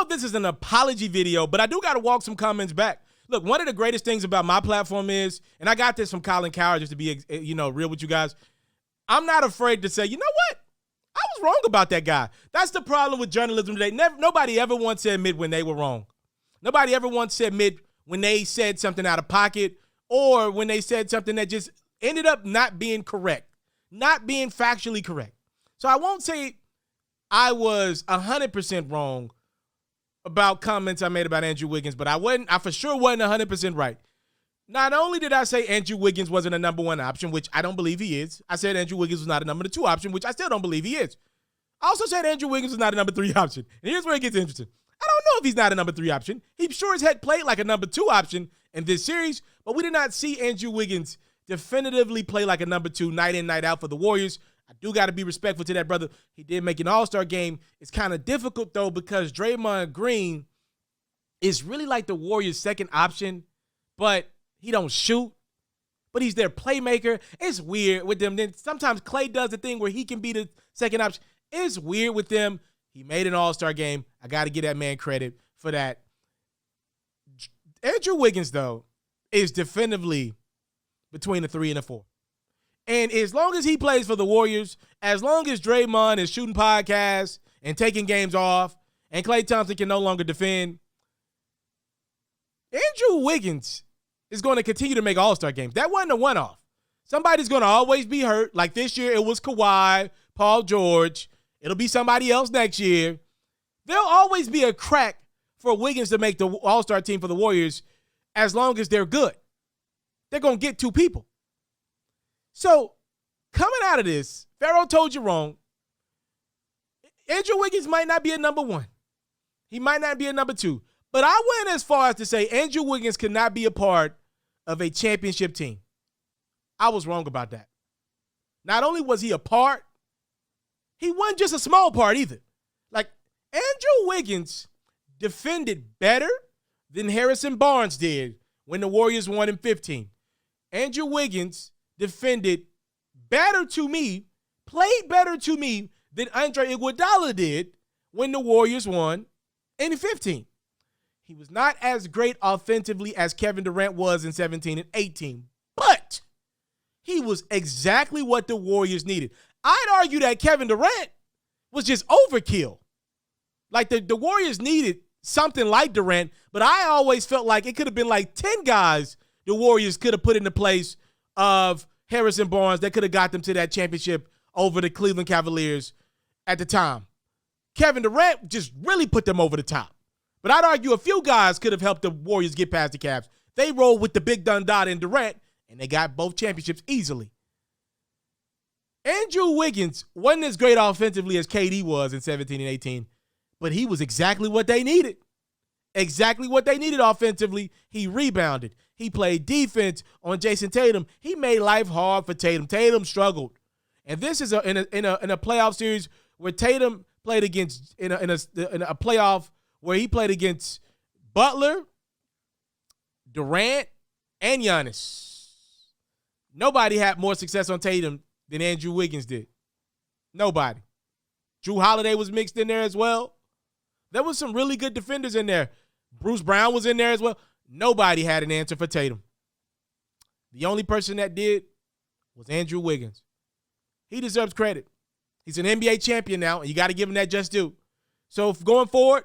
if this is an apology video, but I do got to walk some comments back. Look, one of the greatest things about my platform is, and I got this from Colin Coward just to be, real with you guys, I'm not afraid to say, you know what? I was wrong about that guy. That's the problem with journalism today. Nobody ever wants to admit when they were wrong. Nobody ever wants to admit when they said something out of pocket or when they said something that just ended up not being correct, not being factually correct. So I won't say I was 100% wrong about comments I made about Andrew Wiggins, but I for sure wasn't 100% right. Not only did I say Andrew Wiggins wasn't a number one option, which I don't believe he is. I said Andrew Wiggins was not a number two option, which I still don't believe he is. I also said Andrew Wiggins was not a number three option. And here's where it gets interesting. I don't know if he's not a number three option. He sure as heck played like a number two option in this series, but we did not see Andrew Wiggins definitively play like a number two night in, night out for the Warriors. I do got to be respectful to that brother. He did make an all-star game. It's kind of difficult, though, because Draymond Green is really like the Warriors' second option, but he don't shoot, but he's their playmaker. It's weird with them. Then sometimes Klay does the thing where he can be the second option. It's weird with them. He made an all-star game. I got to give that man credit for that. Andrew Wiggins, though, is definitively between a 3 and a 4. And as long as he plays for the Warriors, as long as Draymond is shooting podcasts and taking games off, and Klay Thompson can no longer defend, Andrew Wiggins is going to continue to make all-star games. That wasn't a one-off. Somebody's going to always be hurt. Like this year, it was Kawhi, Paul George. It'll be somebody else next year. There'll always be a crack for Wiggins to make the all-star team for the Warriors as long as they're good. They're going to get two people. So, coming out of this, Pharaoh told you wrong. Andrew Wiggins might not be a number one. He might not be a number two. But I went as far as to say Andrew Wiggins could not be a part of a championship team. I was wrong about that. Not only was he a part, he wasn't just a small part either. Like, Andrew Wiggins defended better than Harrison Barnes did when the Warriors won in 15. Andrew Wiggins defended better to me, played better to me than Andre Iguodala did when the Warriors won in 15. He was not as great offensively as Kevin Durant was in 17 and 18, but he was exactly what the Warriors needed. I'd argue that Kevin Durant was just overkill. Like the Warriors needed something like Durant, but I always felt like it could have been like 10 guys the Warriors could have put into place of Harrison Barnes that could have got them to that championship over the Cleveland Cavaliers at the time. Kevin Durant just really put them over the top. But I'd argue a few guys could have helped the Warriors get past the Cavs. They rolled with the big Dundada and Durant, and they got both championships easily. Andrew Wiggins wasn't as great offensively as KD was in 17 and 18, but he was exactly what they needed. Exactly what they needed offensively. He rebounded. He played defense on Jason Tatum. He made life hard for Tatum. Tatum struggled. And this is in a playoff series where Tatum played against in a playoff where he played against Butler, Durant, and Giannis. Nobody had more success on Tatum than Andrew Wiggins did. Nobody. Drew Holiday was mixed in there as well. There was some really good defenders in there. Bruce Brown was in there as well. Nobody had an answer for Tatum. The only person that did was Andrew Wiggins. He deserves credit. He's an NBA champion now, and you got to give him that just due. So going forward,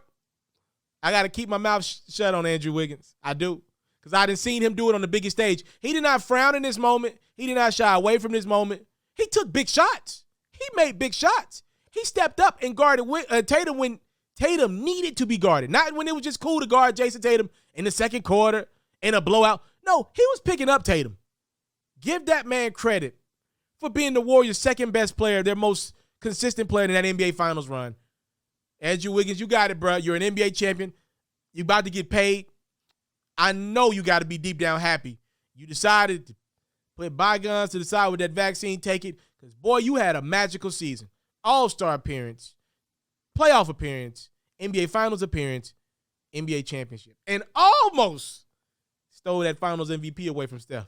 I got to keep my mouth shut on Andrew Wiggins. I do. Because I didn't seen him do it on the biggest stage. He did not frown in this moment. He did not shy away from this moment. He took big shots. He made big shots. He stepped up and guarded Tatum when Tatum needed to be guarded. Not when it was just cool to guard Jason Tatum in the second quarter in a blowout. No, he was picking up Tatum. Give that man credit for being the Warriors' second best player, their most consistent player in that NBA Finals run. Andrew Wiggins, you got it, bro. You're an NBA champion. You about to get paid. I know you got to be deep down happy. You decided to put bygones to the side with that vaccine. Take it. Because, boy, you had a magical season. All-star appearance, playoff appearance, NBA Finals appearance, NBA championship. And almost stole that Finals MVP away from Steph.